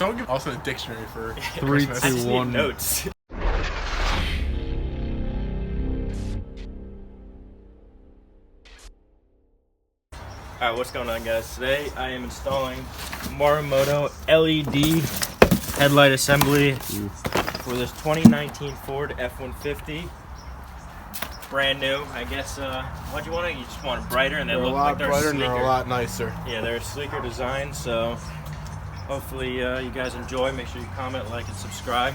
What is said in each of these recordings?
Someone give also a dictionary for 3, Christmas. 2, 1. Notes. Alright, what's going on, guys? Today I am installing Morimoto LED headlight assembly for this 2019 Ford F150. Brand new, I guess. What do you want? You just want it brighter, and they They're look a lot like they're brighter sleeker. and they're a lot nicer. Yeah, they're a sleeker design. So hopefully you guys enjoy. Make sure you comment, like, and subscribe,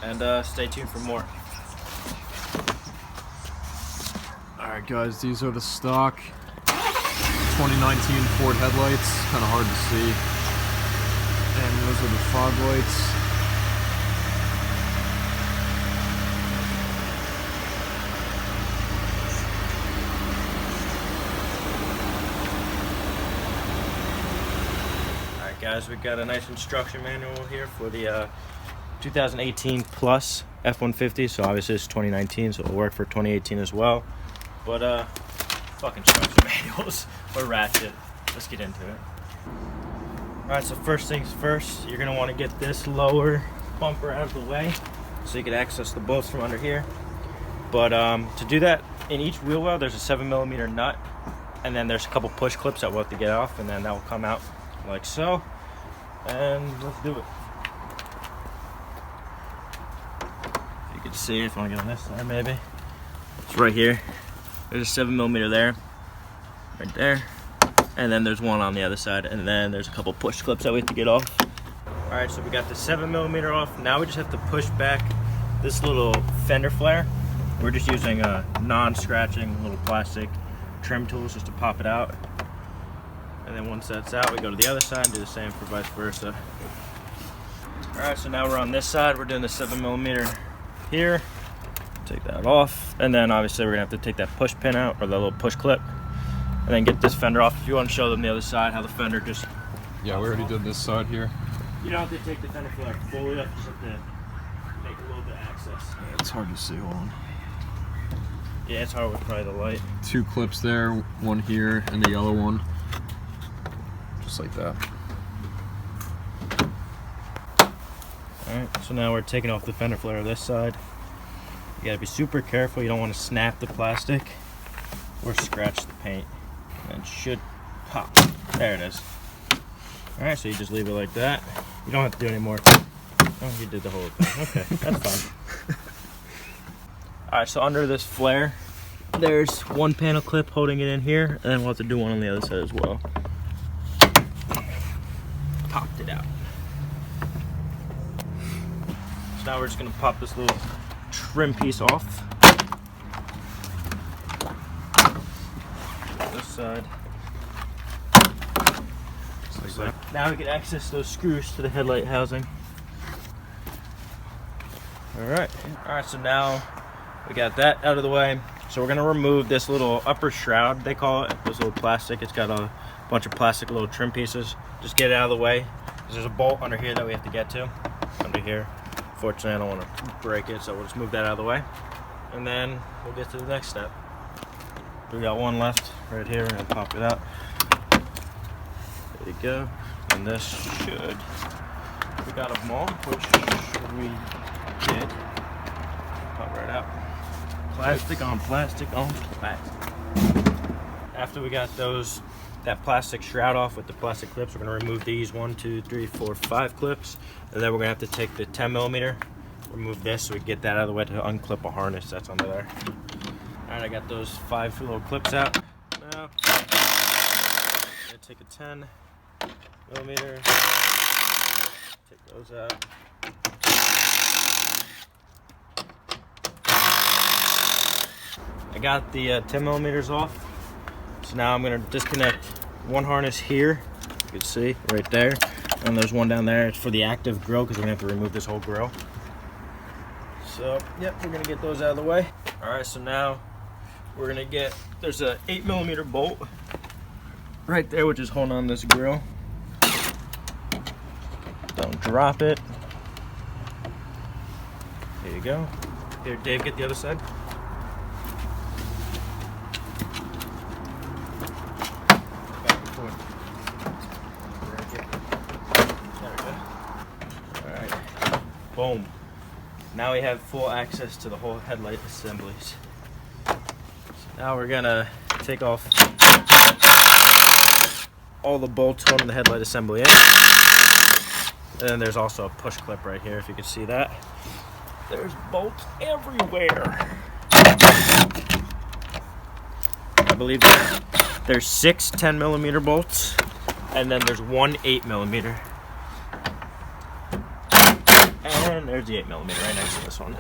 and stay tuned for more. Alright guys, these are the stock 2019 Ford headlights. Kind of hard to see. And those are the fog lights. Alright guys, we've got a nice instruction manual here for the 2018 plus F150. So obviously it's 2019, so it'll work for 2018 as well. But fuck instruction manuals. Or ratchet. Let's get into it. Alright, so first things first, you're gonna want to get this lower bumper out of the way so you can access the bolts from under here. But to do that, in each wheel well there's a 7mm nut, and then there's a couple push clips that we'll have to get off, and then that will come out like so. And let's do it. If you can see, if I want to get on this side maybe. It's right here. There's a 7mm there. Right there, and then there's one on the other side, and then there's a couple push clips that we have to get off. All right, so we got the 7mm off. Now we just have to push back this little fender flare. We're just using a non-scratching little plastic trim tools just to pop it out. And then once that's out, we go to the other side and do the same for vice versa. All right, so now we're on this side. We're doing the 7mm here. Take that off, and then obviously we're gonna have to take that push pin out, or the little push clip, and then get this fender off. If you want to show them the other side, how the fender just... Yeah, we already did this side here. You don't have to take the fender flare fully up, just have to make a little bit of access. Yeah, it's hard to see, hold on. Yeah, it's hard with probably the light. 2 clips there, one here, and the yellow one. Just like that. Alright, so now we're taking off the fender flare of this side. You gotta be super careful, you don't want to snap the plastic or scratch the paint. And it should pop. There it is. Alright, so you just leave it like that. You don't have to do any more. Oh, you did the whole thing. Okay, that's fine. Alright, so under this flare, there's one panel clip holding it in here, and then we'll have to do one on the other side as well. Popped it out. So now we're just gonna pop this little trim piece off. This side. Just like that. Now we can access those screws to the headlight housing. Alright, so now we got that out of the way. So we're gonna remove this little upper shroud, they call it, this little plastic. It's got a bunch of plastic little trim pieces. Just get it out of the way, because there's a bolt under here that we have to get to. Under here. Fortunately, I don't want to break it, so we'll just move that out of the way. And then we'll get to the next step. We got one left right here. We're gonna pop it out. There you go. And this should... We got them all, which we did. Pop right out. Plastic on plastic on plastic. After we got that plastic shroud off with the plastic clips, we're gonna remove these 1, 2, 3, 4, 5 clips, and then we're gonna have to take the 10mm, remove this so we get that out of the way to unclip a harness that's under there. All right, I got those 5 little clips out. Now, I'm gonna take a 10mm, take those out. I got the 10mm off. So now I'm going to disconnect one harness here, you can see right there, and there's one down there. It's for the active grill, because we're going to have to remove this whole grill. So, yep, we're going to get those out of the way. Alright, so now we're going to get, there's a 8mm bolt right there, which is holding on this grill. Don't drop it. There you go. Here, Dave, get the other side. Boom. Now we have full access to the whole headlight assemblies. So now we're gonna take off all the bolts holding the headlight assembly in. And then there's also a push clip right here, if you can see that. There's bolts everywhere. I believe there's 6 10mm bolts, and then there's one 8mm. And there's the 8mm right next to this one.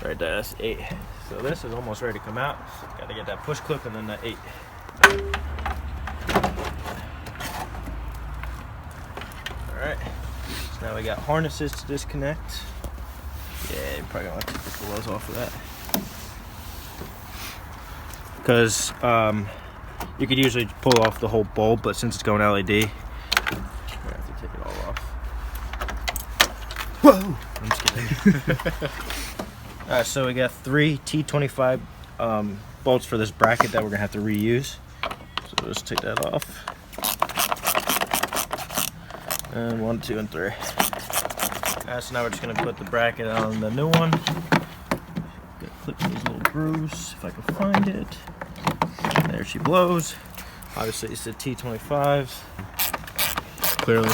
Right there, that's 8. So this is almost ready to come out. Got to get that push clip and then that 8. Alright, so now we got harnesses to disconnect. Yeah, you're probably gonna have to take the gloves off of that. Because you could usually pull off the whole bulb, but since it's going LED, you're gonna have to take it all off. Whoa! I'm just kidding. Alright, so we got 3 T25 bolts for this bracket that we're gonna have to reuse. So we'll just take that off. And 1, 2, and 3. Alright, so now we're just gonna put the bracket on the new one. Gonna clip these little grooves if I can find it. There she blows. Obviously it's the T25s. Clearly.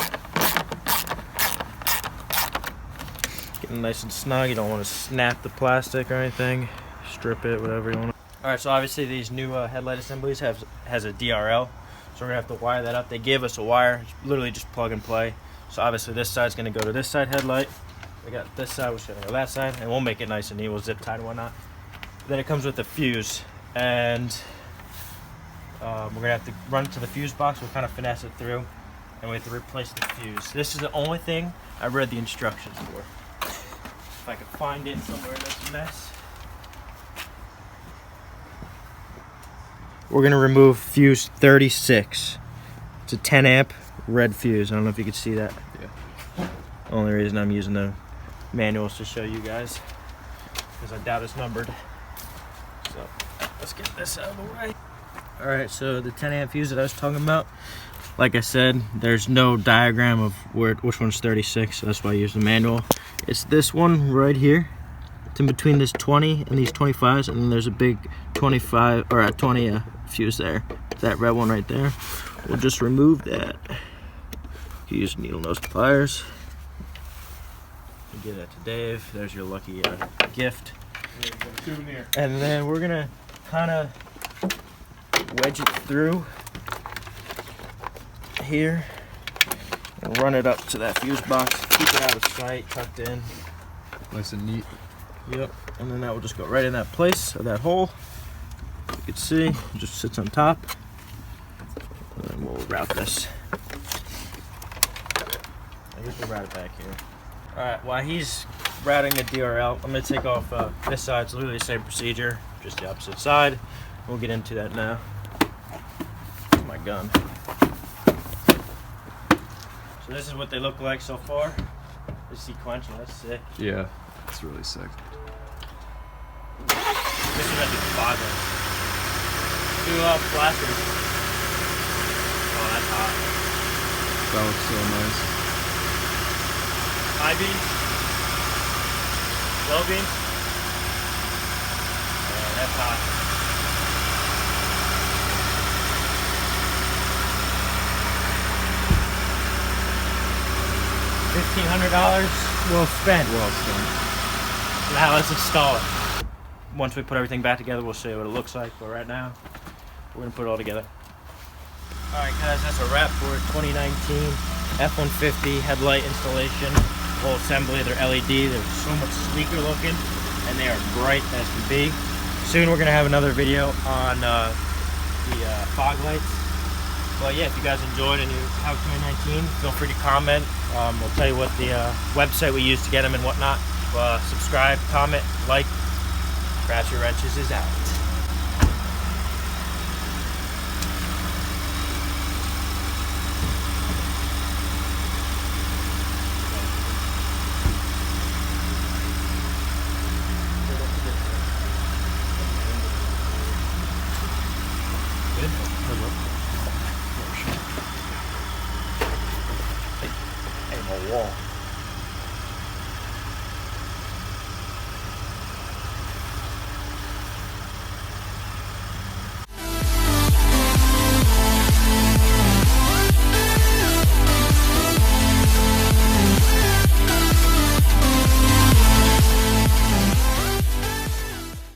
Getting nice and snug. You don't want to snap the plastic or anything. Strip it, whatever you want. Alright, so obviously these new headlight assemblies has a DRL. So we're going to have to wire that up. They gave us a wire. It's literally just plug and play. So obviously this side's going to go to this side headlight. We got this side, which is going to go that side. And we'll make it nice and neat. We'll zip tie and whatnot. Then it comes with the fuse. And we're going to have to run to the fuse box. We'll kind of finesse it through. And we have to replace the fuse. This is the only thing I read the instructions for. If I can find it somewhere in this mess. We're going to remove fuse 36. It's a 10 amp red fuse. I don't know if you can see that. Yeah. Only reason I'm using the manuals to show you guys. Because I doubt it's numbered. So let's get this out of the way. Alright, so the 10 amp fuse that I was talking about, like I said, there's no diagram of which one's 36, so that's why I use the manual. It's this one right here. It's in between this 20 and these 25s, and then there's a big 25 or a 20 fuse there. That red one right there. We'll just remove that. You use needle nose pliers. You give that to Dave. There's your lucky gift. And then we're gonna kind of wedge it through here and run it up to that fuse box. Keep it out of sight, tucked in. Nice and neat. Yep. And then that will just go right in that place or that hole. You can see it just sits on top. And then we'll route this. I guess we'll route it back here. Alright, while he's routing the DRL, I'm going to take off this side. It's literally the same procedure, just the opposite side. We'll get into that now. Oh my gun. So this is what they look like so far. The sequential, that's sick. Yeah, it's really sick. This is gonna be boggling. Do flashers. Oh, that's hot. That looks so nice. High beam. Low beam. Yeah, that's hot. $1,500 well spent. Well spent. Now let's install it. Once we put everything back together, we'll show you what it looks like. But right now, we're gonna put it all together. All right, guys, that's a wrap for 2019 F150 headlight installation. Whole assembly. They're LED. They're so much sleeker looking, and they are bright as can be. Soon we're gonna have another video on the fog lights. But yeah, if you guys enjoyed and you have 2019, feel free to comment. We'll tell you what the website we use to get them and whatnot. Subscribe, comment, like. Crash Your Wrenches is out.